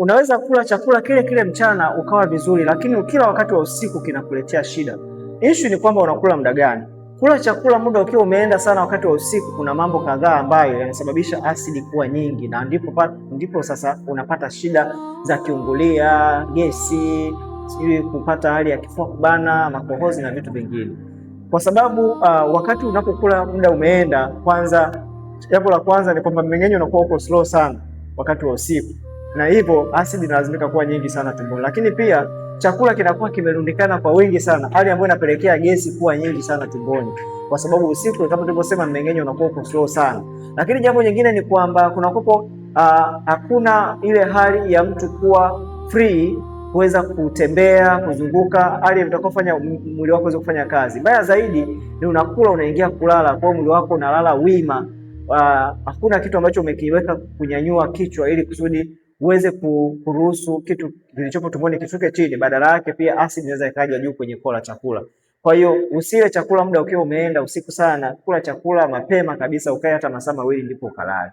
unaweza kula chakula kile kile mchana ukawa vizuri, lakini kila wakati wa usiku kinakuletea shida. Issue ni kwamba unakula muda gani. Kula chakula muda ukiwa umeenda sana wakati wa usiku, kuna mambo kadhaa ambayo yanasababisha asidi kuwa nyingi, na ndipo sasa unapata shida za kiungulia, gesi, sijui kupata hali ya kifua kubana, makohozi na vitu vingine. Kwa sababu wakati unapokula muda umeenda, jambo la kwanza ni kwamba mmeng'enyo unakuwa uko slow sana wakati wa usiku, na hivyo asidi inalazimika kuwa nyingi sana tumboni. Lakini pia chakula kinakuwa kimerundikana kwa wingi sana, hali ambayo inapelekea gesi kuwa nyingi sana tumboni, kwa sababu usiku kama tulivyosema, mmeng'enyo unakuwa uko slow sana. Lakini jambo jingine ni kwamba hakuna ile hali ya mtu kuwa free kuweza kutembea, kuzunguka, hali itakayofanya mwili wako uweze kufanya kazi. Mbaya zaidi ni unakula unaingia kulala, kwa mwili wako unalala wima. Hakuna kitu ambacho umekiweka kunyanyua kichwa ili kusudi uweze kuruhusu kitu kilichopo tumboni kishuke chini. Badala yake pia asidi inaweza ikaja juu kwenye koo la chakula. Kwa hiyo usile chakula muda ukiwa umeenda usiku sana, kula chakula mapema kabisa, ukae hata masaa mawili ndipo ukalale.